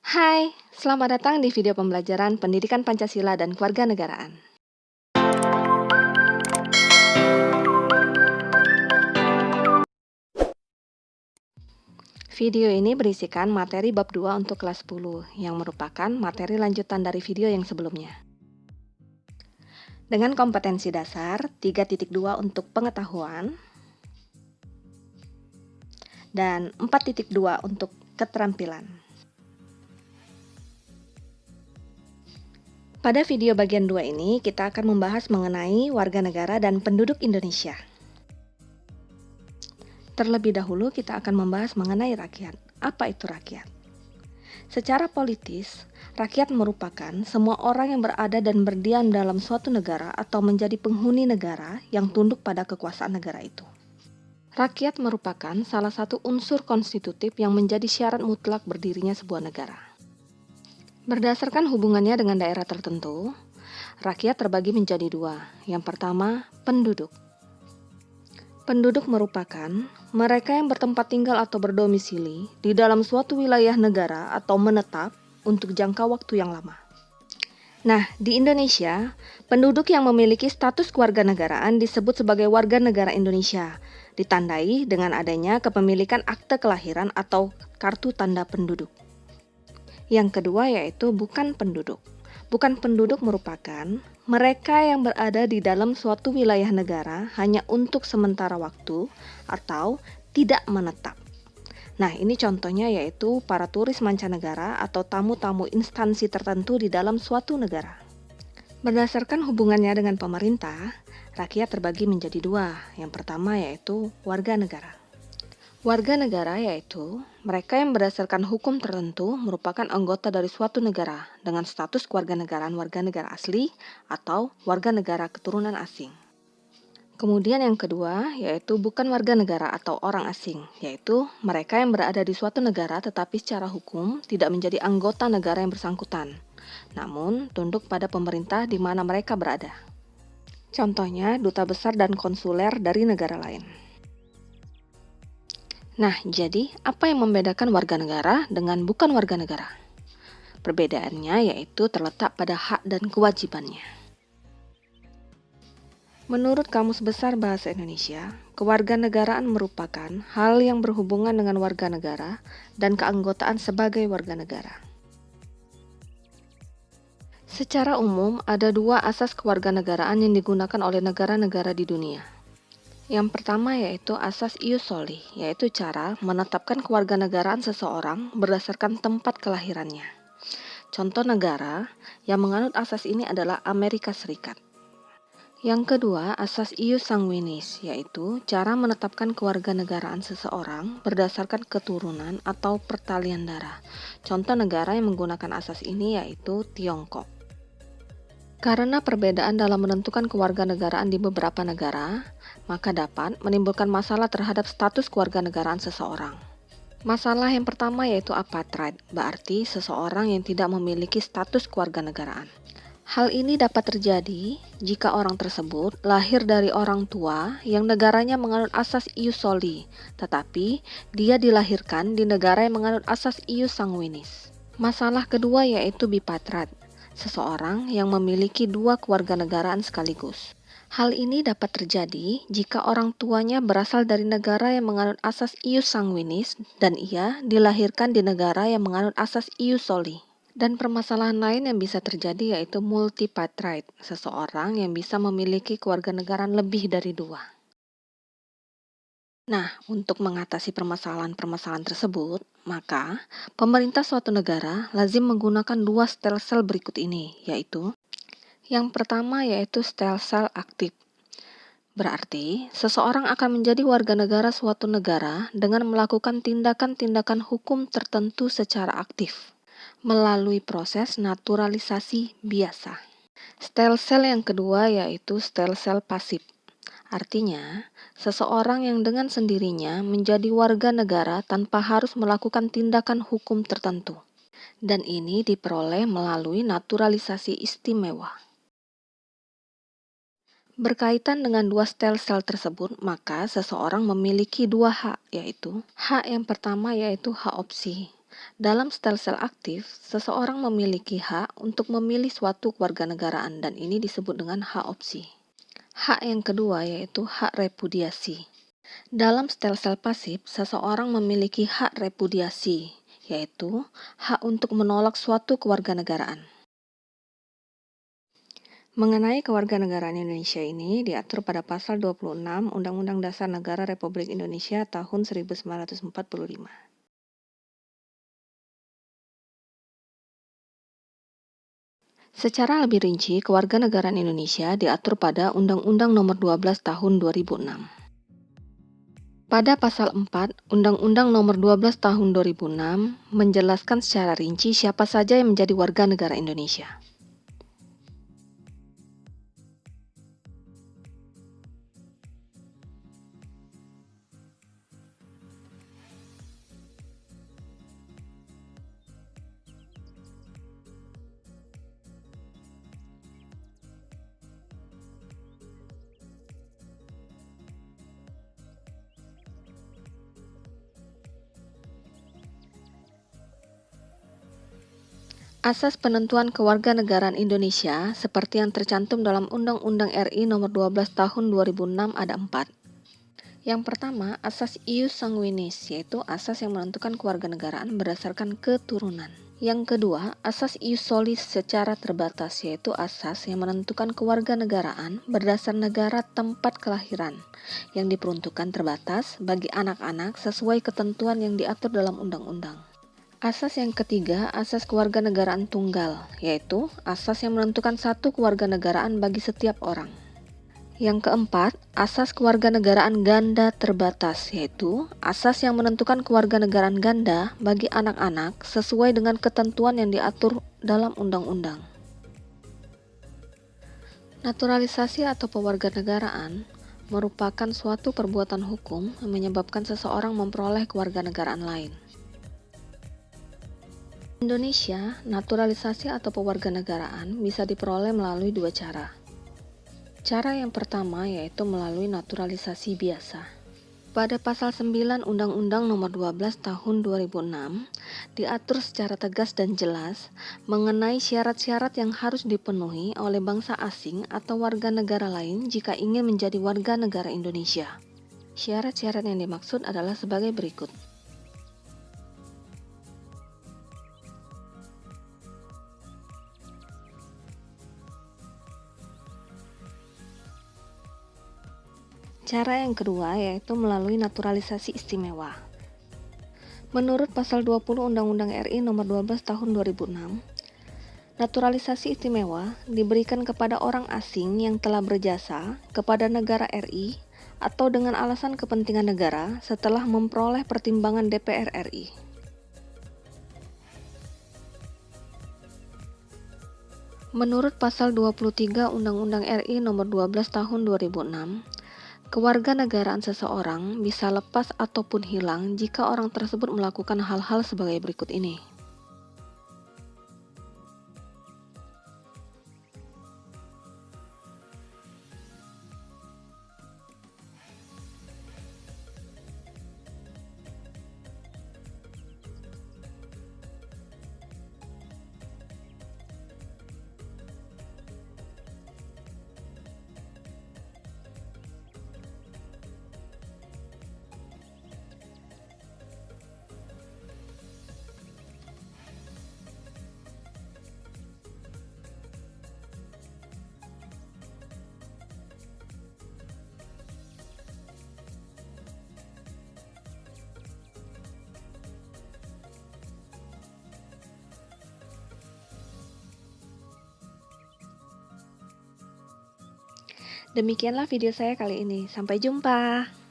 Hai, selamat datang di video pembelajaran Pendidikan Pancasila dan Kewarganegaraan. Video ini berisikan materi bab 2 untuk kelas 10, yang merupakan materi lanjutan dari video yang sebelumnya. Dengan kompetensi dasar 3.2 untuk pengetahuan dan 4.2 untuk keterampilan. Pada video bagian 2 ini, kita akan membahas mengenai warga negara dan penduduk Indonesia. Terlebih dahulu, kita akan membahas mengenai rakyat. Apa itu rakyat? Secara politis, rakyat merupakan semua orang yang berada dan berdiam dalam suatu negara atau menjadi penghuni negara yang tunduk pada kekuasaan negara itu. Rakyat merupakan salah satu unsur konstitutif yang menjadi syarat mutlak berdirinya sebuah negara. Berdasarkan hubungannya dengan daerah tertentu, rakyat terbagi menjadi dua. Yang pertama, penduduk. Penduduk merupakan mereka yang bertempat tinggal atau berdomisili di dalam suatu wilayah negara atau menetap untuk jangka waktu yang lama. Nah, di Indonesia, penduduk yang memiliki status kewarganegaraan disebut sebagai warga negara Indonesia, ditandai dengan adanya kepemilikan akte kelahiran atau kartu tanda penduduk. Yang kedua yaitu bukan penduduk. Bukan penduduk merupakan mereka yang berada di dalam suatu wilayah negara hanya untuk sementara waktu atau tidak menetap. Nah, ini contohnya yaitu para turis mancanegara atau tamu-tamu instansi tertentu di dalam suatu negara. Berdasarkan hubungannya dengan pemerintah, rakyat terbagi menjadi dua. Yang pertama yaitu warga negara. Warga negara yaitu mereka yang berdasarkan hukum tertentu merupakan anggota dari suatu negara dengan status kewarganegaraan warga negara asli atau warga negara keturunan asing. Kemudian yang kedua yaitu bukan warga negara atau orang asing, yaitu mereka yang berada di suatu negara tetapi secara hukum tidak menjadi anggota negara yang bersangkutan, namun tunduk pada pemerintah di mana mereka berada. Contohnya duta besar dan konsuler dari negara lain. Nah, jadi apa yang membedakan warga negara dengan bukan warga negara? Perbedaannya yaitu terletak pada hak dan kewajibannya. Menurut Kamus Besar Bahasa Indonesia, kewarganegaraan merupakan hal yang berhubungan dengan warga negara dan keanggotaan sebagai warga negara. Secara umum, ada dua asas kewarganegaraan yang digunakan oleh negara-negara di dunia. Yang pertama yaitu asas ius soli, yaitu cara menetapkan kewarganegaraan seseorang berdasarkan tempat kelahirannya. Contoh negara yang menganut asas ini adalah Amerika Serikat. Yang kedua, asas ius sanguinis, yaitu cara menetapkan kewarganegaraan seseorang berdasarkan keturunan atau pertalian darah. Contoh negara yang menggunakan asas ini yaitu Tiongkok. Karena perbedaan dalam menentukan kewarganegaraan di beberapa negara, maka dapat menimbulkan masalah terhadap status kewarganegaraan seseorang. Masalah yang pertama yaitu apartheid, berarti seseorang yang tidak memiliki status kewarganegaraan. Hal ini dapat terjadi jika orang tersebut lahir dari orang tua yang negaranya menganut asas ius soli, tetapi dia dilahirkan di negara yang menganut asas ius sanguinis. Masalah kedua yaitu bipartheid, seseorang yang memiliki dua kewarganegaraan sekaligus. Hal ini dapat terjadi jika orang tuanya berasal dari negara yang menganut asas ius sanguinis dan ia dilahirkan di negara yang menganut asas ius soli. Dan permasalahan lain yang bisa terjadi yaitu multipartheid, seseorang yang bisa memiliki kewarganegaraan lebih dari dua. Nah, untuk mengatasi permasalahan-permasalahan tersebut, maka pemerintah suatu negara lazim menggunakan dua stelsel berikut ini, yaitu yang pertama yaitu stelsel aktif. Berarti, seseorang akan menjadi warga negara suatu negara dengan melakukan tindakan-tindakan hukum tertentu secara aktif melalui proses naturalisasi biasa. Stelsel yang kedua yaitu stelsel pasif. Artinya, seseorang yang dengan sendirinya menjadi warga negara tanpa harus melakukan tindakan hukum tertentu. Dan ini diperoleh melalui naturalisasi istimewa. Berkaitan dengan dua stelsel tersebut, maka seseorang memiliki dua hak, yaitu hak yang pertama yaitu hak opsi. Dalam sel-sel aktif, seseorang memiliki hak untuk memilih suatu kewarganegaraan dan ini disebut dengan hak opsi. Hak yang kedua yaitu hak repudiasi. Dalam sel-sel pasif, seseorang memiliki hak repudiasi, yaitu hak untuk menolak suatu kewarganegaraan. Mengenai kewarganegaraan Indonesia ini diatur pada pasal 26 Undang-Undang Dasar Negara Republik Indonesia tahun 1945. Secara lebih rinci, kewarganegaraan Indonesia diatur pada Undang-Undang Nomor 12 Tahun 2006. Pada pasal 4, Undang-Undang Nomor 12 Tahun 2006 menjelaskan secara rinci siapa saja yang menjadi warga negara Indonesia. Asas penentuan kewarganegaraan Indonesia seperti yang tercantum dalam Undang-Undang RI Nomor 12 Tahun 2006 ada 4. Yang pertama, asas ius sanguinis, yaitu asas yang menentukan kewarganegaraan berdasarkan keturunan. Yang kedua, asas ius solis secara terbatas, yaitu asas yang menentukan kewarganegaraan berdasar negara tempat kelahiran, yang diperuntukkan terbatas bagi anak-anak sesuai ketentuan yang diatur dalam undang-undang. Asas yang ketiga, asas kewarganegaraan tunggal, yaitu asas yang menentukan satu kewarganegaraan bagi setiap orang. Yang keempat, asas kewarganegaraan ganda terbatas, yaitu asas yang menentukan kewarganegaraan ganda bagi anak-anak sesuai dengan ketentuan yang diatur dalam undang-undang. Naturalisasi atau pewarganegaraan merupakan suatu perbuatan hukum yang menyebabkan seseorang memperoleh kewarganegaraan lain. Di Indonesia, naturalisasi atau pewarganegaraan bisa diperoleh melalui dua cara. Cara yang pertama yaitu melalui naturalisasi biasa. Pada pasal 9 Undang-Undang Nomor 12 Tahun 2006 diatur secara tegas dan jelas mengenai syarat-syarat yang harus dipenuhi oleh bangsa asing atau warga negara lain jika ingin menjadi warga negara Indonesia. Syarat-syarat yang dimaksud adalah sebagai berikut. Cara yang kedua yaitu melalui naturalisasi istimewa. Menurut pasal 20 Undang-Undang RI Nomor 12 Tahun 2006, naturalisasi istimewa diberikan kepada orang asing yang telah berjasa kepada negara RI atau dengan alasan kepentingan negara setelah memperoleh pertimbangan DPR RI. Menurut pasal 23 Undang-Undang RI Nomor 12 Tahun 2006, kewarganegaraan seseorang bisa lepas ataupun hilang jika orang tersebut melakukan hal-hal sebagai berikut ini. Demikianlah video saya kali ini. Sampai jumpa.